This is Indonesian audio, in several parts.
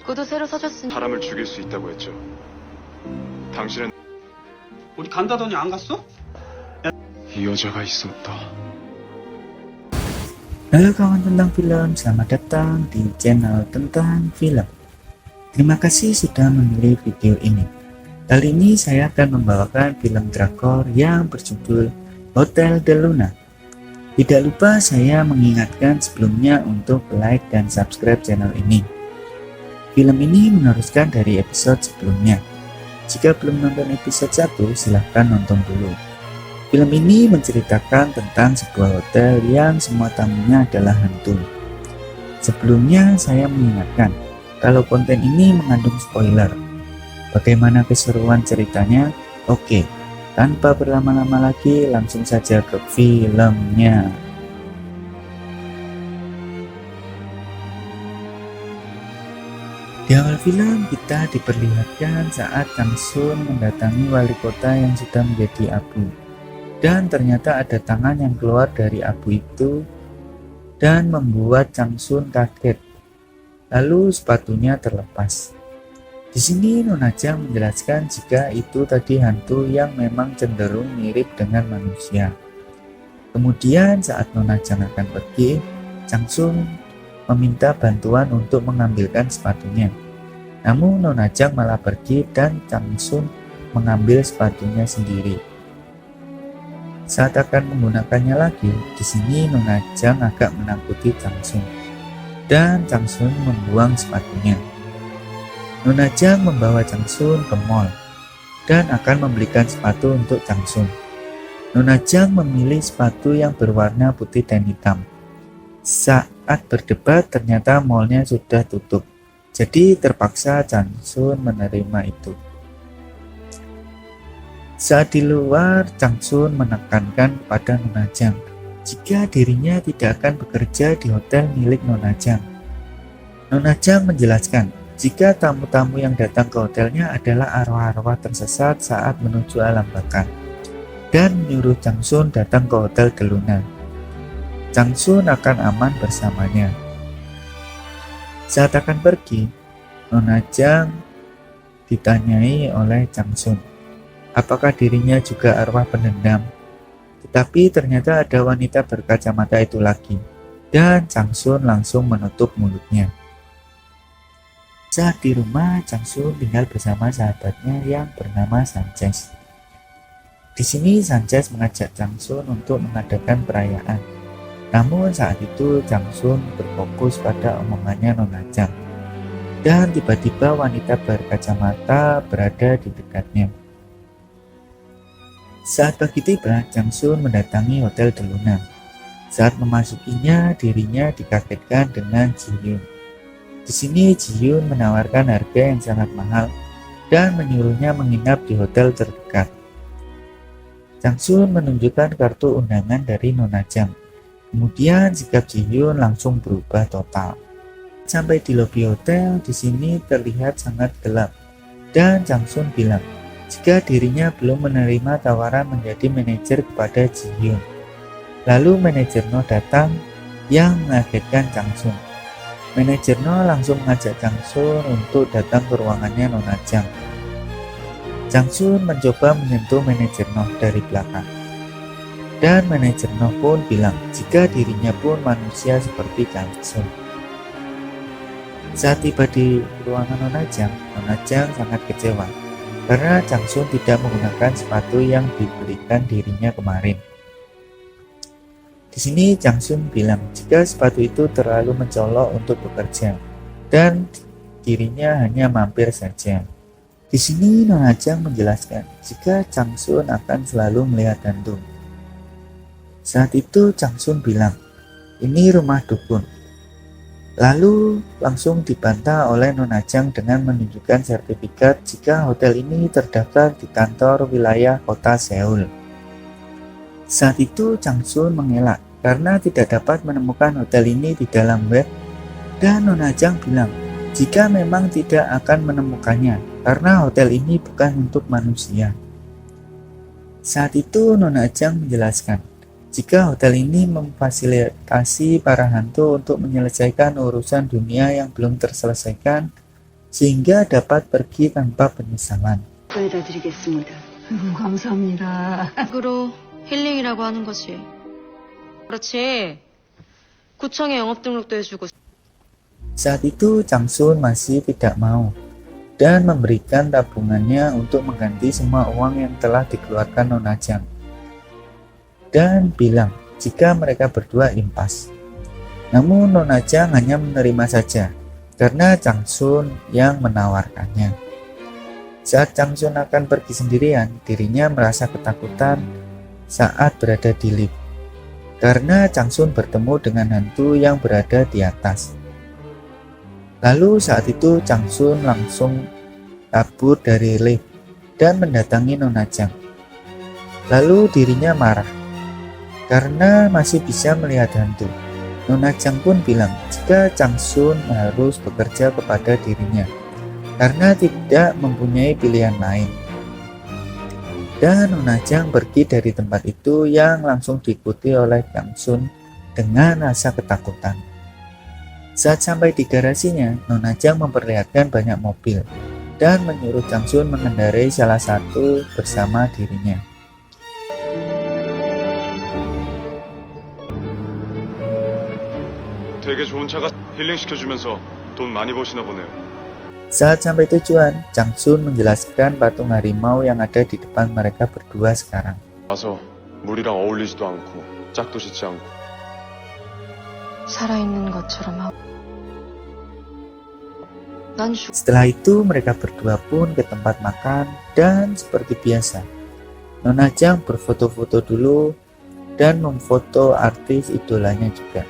구두 새로 사줬으니. 사람을 죽일 수 있다고 했죠. 당신은 어디 간다더니 안 갔어? 이 여자가 있었다. Halo kawan tentang film, selamat datang di channel tentang film. Terima kasih sudah memilih video ini. Kali ini saya akan membawakan film drakor yang berjudul Hotel Del Luna. Tidak lupa saya mengingatkan sebelumnya untuk like dan subscribe channel ini. Film ini meneruskan dari episode sebelumnya. Jika belum nonton episode 1, silahkan nonton dulu. Film ini menceritakan tentang sebuah hotel yang semua tamunya adalah hantu. Sebelumnya saya mengingatkan kalau konten ini mengandung spoiler. Bagaimana keseruan ceritanya? Oke, tanpa berlama-lama lagi langsung saja ke filmnya. Di awal film kita diperlihatkan saat Chang Sun mendatangi wali kota yang sudah menjadi abu. Dan ternyata ada tangan yang keluar dari abu itu dan membuat Chang Sun kaget. Lalu sepatunya terlepas. Di sini Nona Jang menjelaskan jika itu tadi hantu yang memang cenderung mirip dengan manusia. Kemudian saat Nona Jang akan pergi, Chang Sun meminta bantuan untuk mengambilkan sepatunya. Namun Nona Jang malah pergi dan Chang Sun mengambil sepatunya sendiri. Saat akan menggunakannya lagi, di sini Nona Jang agak menakuti Chang Sun, dan Chang Sun membuang sepatunya. Nona Jang membawa Chang Sun ke mall dan akan membelikan sepatu untuk Chang Sun. Nona Jang memilih sepatu yang berwarna putih dan hitam. Saat berdebat, ternyata mallnya sudah tutup, jadi terpaksa Chang Sun menerima itu. Saat di luar, Chang Sun menekankan kepada Nona Jang jika dirinya tidak akan bekerja di hotel milik Nona Jang. Nona Jang menjelaskan jika tamu-tamu yang datang ke hotelnya adalah arwah-arwah tersesat saat menuju alam baka, dan menyuruh Chang Sun datang ke Hotel Del Luna. Chang Sun akan aman bersamanya. Saat akan pergi, Nona Jang ditanyai oleh Chang Sun apakah dirinya juga arwah pendendam. Tetapi ternyata ada wanita berkacamata itu lagi, dan Chang Sun langsung menutup mulutnya. Saat di rumah, Chang Sun tinggal bersama sahabatnya yang bernama Sanchez. Di sini Sanchez mengajak Chang Sun untuk mengadakan perayaan. Namun saat itu Chang Sun berfokus pada omongannya Nona Jang, dan tiba-tiba wanita berkacamata berada di dekatnya. Saat pagi tiba, Chang Sun mendatangi Hotel Del Luna. Saat memasukinya, dirinya dikagetkan dengan Ji Hyun. Di sini Ji Hyun menawarkan harga yang sangat mahal dan menyuruhnya menginap di hotel terdekat. Chang Sun menunjukkan kartu undangan dari Nona Jang. Kemudian sikap Ji Hyun langsung berubah total. Sampai di lobi hotel, di sini terlihat sangat gelap, dan Chang Sun bilang jika dirinya belum menerima tawaran menjadi manajer kepada Ji Hyun. Lalu manajer No datang yang mengagetkan Chang Sun. Manajer No langsung mengajak Chang Sun untuk datang ke ruangannya Nona Jang. Chang Sun mencoba menyentuh manajer No dari belakang. Dan manajer No pun bilang jika dirinya pun manusia seperti Chang Sun. Saat tiba di ruangan Nona Jang sangat kecewa karena Chang Sun tidak menggunakan sepatu yang dibelikan dirinya kemarin. Di sini Chang Sun bilang jika sepatu itu terlalu mencolok untuk bekerja dan dirinya hanya mampir saja. Di sini Nona Jang menjelaskan jika Chang Sun akan selalu melihat hantu. Saat itu Chang Sun bilang, "Ini rumah dukun." Lalu langsung dibantah oleh Nona Jang dengan menunjukkan sertifikat jika hotel ini terdaftar di kantor wilayah kota Seoul. Saat itu Chang Sun mengelak karena tidak dapat menemukan hotel ini di dalam web, dan Nona Jang bilang jika memang tidak akan menemukannya karena hotel ini bukan untuk manusia. Saat itu Nona Jang menjelaskan jika hotel ini memfasilitasi para hantu untuk menyelesaikan urusan dunia yang belum terselesaikan sehingga dapat pergi tanpa penyesalan. 보내다 드리겠습니다. 감사합니다. 으로 힐링이라고 하는 거지. 그렇지. 구청에 영업 등록도 해주고. Saat itu Changsun masih tidak mau dan memberikan tabungannya untuk mengganti semua uang yang telah dikeluarkan Nona Jiang. Dan bilang jika mereka berdua impas. Namun Nona Jiang hanya menerima saja karena Changsun yang menawarkannya. Saat Changsun akan pergi sendirian, dirinya merasa ketakutan saat berada di lift karena Changsun bertemu dengan hantu yang berada di atas. Lalu saat itu Changsun langsung kabur dari lift dan mendatangi Nona Jiang. Lalu dirinya marah karena masih bisa melihat hantu. Nona Jiang pun bilang jika Changsun harus bekerja kepada dirinya karena tidak mempunyai pilihan lain. Dan Nona Jiang pergi dari tempat itu yang langsung diikuti oleh Changsun dengan rasa ketakutan. Saat sampai di garasinya, Nona Jiang memperlihatkan banyak mobil dan menyuruh Changsun mengendarai salah satu bersama dirinya. 되게 좋은 차가 힐링시켜주면서 돈 많이 버시나 보네요. Saat sampai tujuan, Changsun menjelaskan patung harimau yang ada di depan mereka berdua sekarang. 와서 물이랑 어울리지도 않고 짝도 짓지 않고 살아있는 것처럼 하고. 난 Setelah itu mereka berdua pun ke tempat makan dan seperti biasa, Nona Jiang berfoto-foto dulu dan memfoto artis idolanya juga.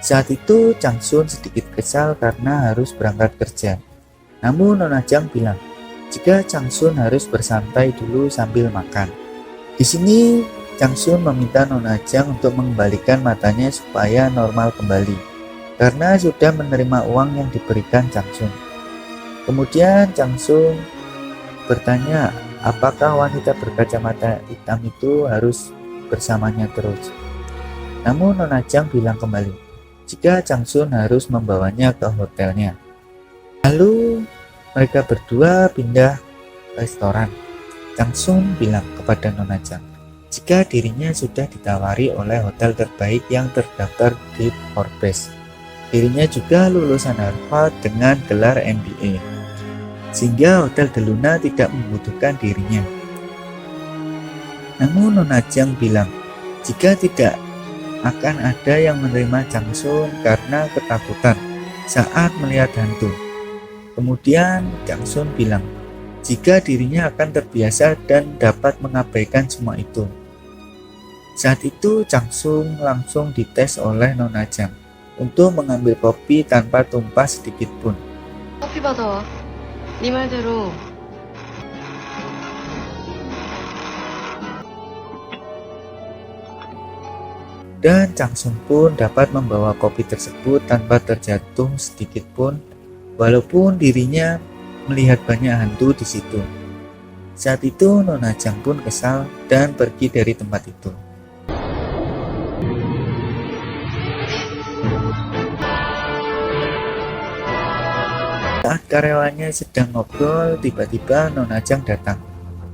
Saat itu Changsun sedikit kesal karena harus berangkat kerja. Namun Nona Jiang bilang jika Changsun harus bersantai dulu sambil makan. Di sini Changsun meminta Nona Jiang untuk mengembalikan matanya supaya normal kembali karena sudah menerima uang yang diberikan Changsun. Kemudian Changsun bertanya apakah wanita berkacamata hitam itu harus bersamanya terus. Namun Nona Jiang bilang kembali jika Changsun harus membawanya ke hotelnya. Lalu mereka berdua pindah restoran. Changsun bilang kepada Nona Jiang jika dirinya sudah ditawari oleh hotel terbaik yang terdaftar di Forbes. Dirinya juga lulusan Harvard dengan gelar MBA, sehingga Hotel De Luna tidak membutuhkan dirinya. Namun Nona Jiang bilang jika tidak akan ada yang menerima Changsun karena ketakutan saat melihat hantu. Kemudian Changsun bilang jika dirinya akan terbiasa dan dapat mengabaikan semua itu. Saat itu Changsun langsung dites oleh Nona Jiang untuk mengambil kopi tanpa tumpah sedikit pun. 커피 받아와. 네 말대로. Dan Changsun pun dapat membawa kopi tersebut tanpa terjatuh sedikit pun, walaupun dirinya melihat banyak hantu di situ. Saat itu Nona Jiang pun kesal dan pergi dari tempat itu. Saat karyawannya sedang ngobrol, tiba-tiba Nona Jiang datang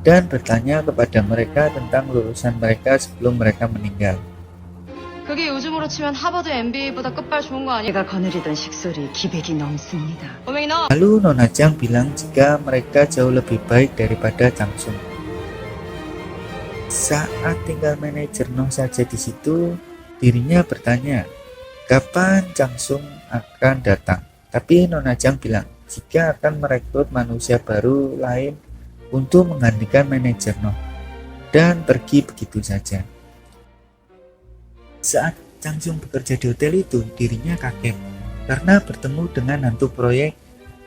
dan bertanya kepada mereka tentang lulusan mereka sebelum mereka meninggal. 그게 요즘으로 치면 하버드 MBA보다 끝발 좋은 거 아니야? 제가 거느리던 식솔이 기백이 넘습니다. 어명이 너. Lalu Nona Jiang bilang jika mereka jauh lebih baik daripada Changsun. Saat tinggal manajer Noh saja di situ, dirinya bertanya kapan Changsun akan datang. Tapi Nona Jiang bilang jika akan merekrut manusia baru lain untuk menggantikan manajer Noh dan pergi begitu saja. Saat Changsun bekerja di hotel itu, dirinya kaget karena bertemu dengan hantu proyek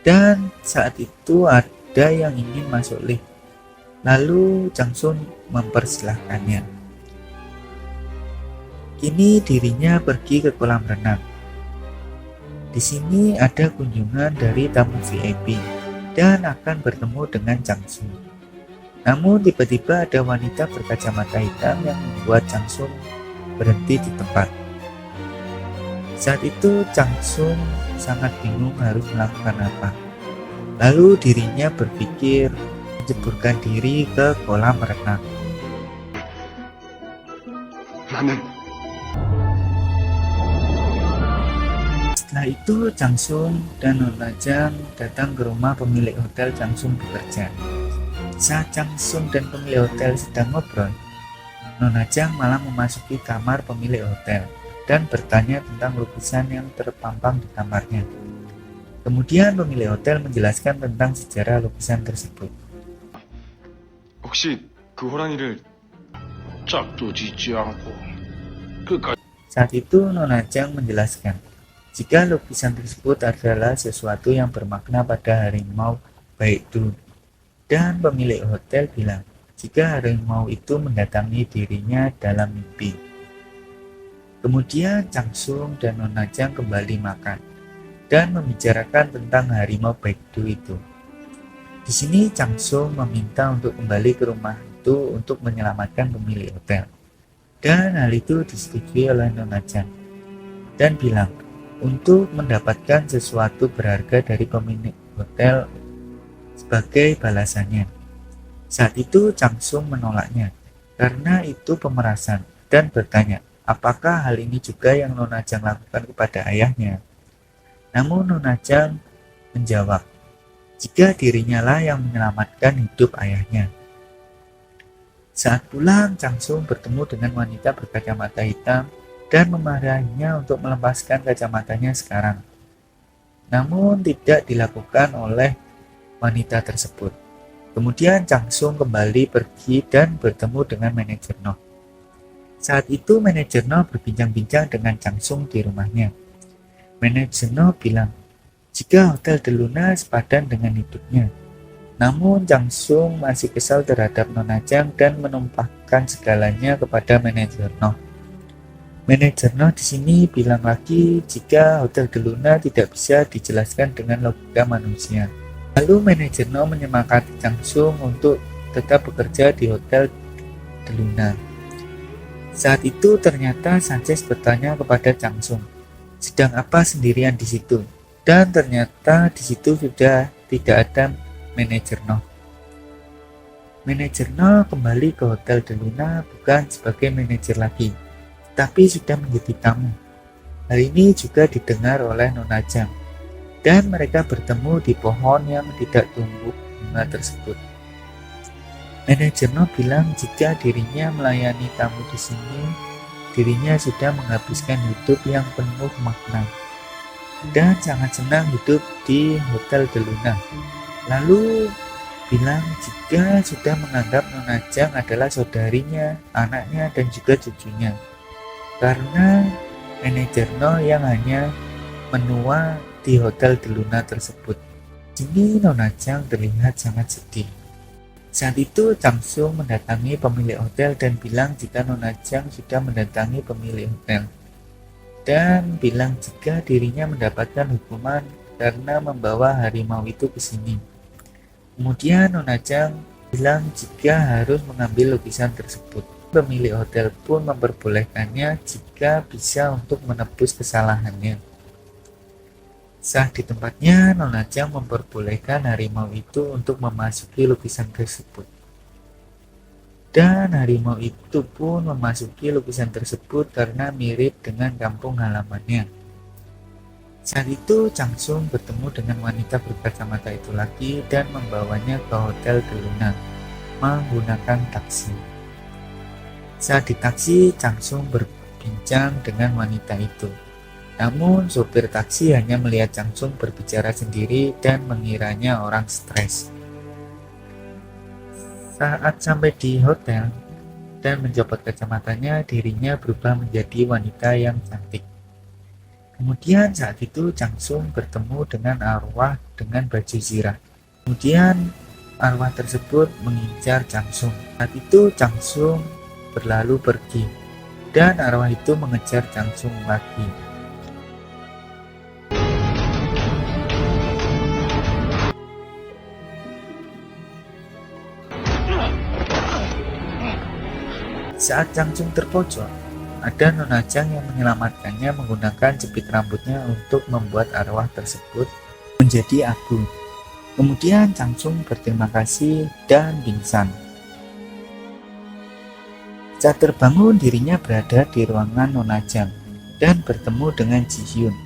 dan saat itu ada yang ingin masuk lift. Lalu Changsun mempersilahkannya. Kini dirinya pergi ke kolam renang. Di sini ada kunjungan dari tamu VIP dan akan bertemu dengan Changsun. Namun tiba-tiba ada wanita berkacamata hitam yang membuat Changsun berhenti di tempat. Saat itu Changsun sangat bingung harus melakukan apa. Lalu dirinya berpikir menceburkan diri ke kolam renang. 나는 Setelah itu Changsung dan Nona Jang datang ke rumah pemilik hotel Changsung bekerja. Saat Changsung dan pemilik hotel sedang ngobrol, Nona Jang malah memasuki kamar pemilik hotel dan bertanya tentang lukisan yang terpampang di kamarnya. Kemudian pemilik hotel menjelaskan tentang sejarah lukisan tersebut. 혹시 그 호랑이를 짝도 짓지 않고 그까지 Saat itu Nona Jang menjelaskan jika lukisan tersebut adalah sesuatu yang bermakna pada harimau Baekdu, dan pemilik hotel bilang jika harimau itu mendatangi dirinya dalam mimpi. Kemudian Changsung dan Nona Jang kembali makan dan membicarakan tentang harimau Baekdu itu. Di sini Changsung meminta untuk kembali ke rumah itu untuk menyelamatkan pemilik hotel. Dan hal itu disetujui oleh Nona Jang dan bilang untuk mendapatkan sesuatu berharga dari pemilik hotel sebagai balasannya. Saat itu Changsung menolaknya karena itu pemerasan dan bertanya apakah hal ini juga yang Nona Jang lakukan kepada ayahnya. Namun Nona Jang menjawab jika dirinya lah yang menyelamatkan hidup ayahnya. Saat pulang, Changsung bertemu dengan wanita berkacamata hitam dan memarahinya untuk melepaskan kacamatanya sekarang. Namun tidak dilakukan oleh wanita tersebut. Kemudian Changsung kembali pergi dan bertemu dengan manajer Noh. Saat itu manajer Noh berbincang-bincang dengan Changsung di rumahnya. Manajer Noh bilang jika Hotel De Luna sepadan dengan hidupnya. Namun Changsung masih kesal terhadap Nona Jang dan menumpahkan segalanya kepada manajer Noh. Manajer Noh di sini bilang lagi jika Hotel De Luna tidak bisa dijelaskan dengan logika manusia. Lalu manajer Noh menyemangati Changsung untuk tetap bekerja di Hotel De Luna. Saat itu ternyata Sanchez bertanya kepada Changsung, sedang apa sendirian di situ? Dan ternyata di situ sudah tidak ada manajer Noh. Manajer Noh kembali ke Hotel De Luna bukan sebagai manajer lagi, tapi sudah menjadi tamu. Hal ini juga didengar oleh Nona Jang, dan mereka bertemu di pohon yang tidak tumbuh bunga tersebut. Manajer Noh bilang jika dirinya melayani tamu di sini, dirinya sudah menghabiskan hidup yang penuh makna dan sangat senang hidup di Hotel De Luna. Lalu bilang jika sudah menganggap Nona Jang adalah saudarinya, anaknya, dan juga cucunya. Karena manajer Noh yang hanya menua di Hotel De Luna tersebut. Sini Nona Jang terlihat sangat sedih. Saat itu Changsung mendatangi pemilik hotel dan bilang jika Nona Jang sudah mendatangi pemilik hotel dan bilang jika dirinya mendapatkan hukuman karena membawa harimau itu ke sini. Kemudian Nona Jang bilang jika harus mengambil lukisan tersebut. Pemilik hotel pun memperbolehkannya jika bisa untuk menebus kesalahannya. Saat di tempatnya, Nona Jang memperbolehkan harimau itu untuk memasuki lukisan tersebut. Dan harimau itu pun memasuki lukisan tersebut karena mirip dengan kampung halamannya. Saat itu Changsung bertemu dengan wanita berkacamata itu lagi dan membawanya ke Hotel De Luna menggunakan taksi. Saat di taksi, Changsung berbincang dengan wanita itu. Namun sopir taksi hanya melihat Changsung berbicara sendiri dan mengiranya orang stres. Saat sampai di hotel dan mencopot kacamatanya, dirinya berubah menjadi wanita yang cantik. Kemudian saat itu Changsung bertemu dengan arwah dengan baju zirah. Kemudian arwah tersebut mengincar Changsung. Saat itu Changsung berlalu pergi dan arwah itu mengejar Changsung lagi. Saat Changsung terpojok, ada Nona Jang yang menyelamatkannya menggunakan jepit rambutnya untuk membuat arwah tersebut menjadi abu. Kemudian Chang Sung berterima kasih dan pingsan. Saat terbangun, dirinya berada di ruangan Nona Jang dan bertemu dengan Ji Hyun.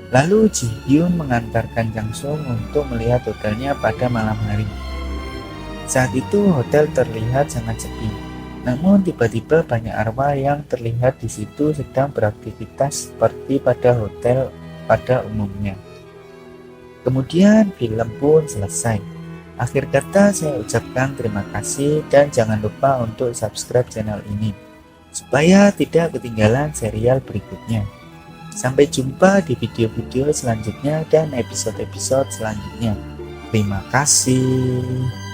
Lalu Ji Hyun mengantarkan Chang Sung untuk melihat hotelnya pada malam hari. Saat itu hotel terlihat sangat sepi. Namun tiba-tiba banyak arwah yang terlihat di situ sedang beraktivitas seperti pada hotel pada umumnya. Kemudian film pun selesai. Akhir kata saya ucapkan terima kasih dan jangan lupa untuk subscribe channel ini supaya tidak ketinggalan serial berikutnya. Sampai jumpa di video-video selanjutnya dan episode-episode selanjutnya. Terima kasih.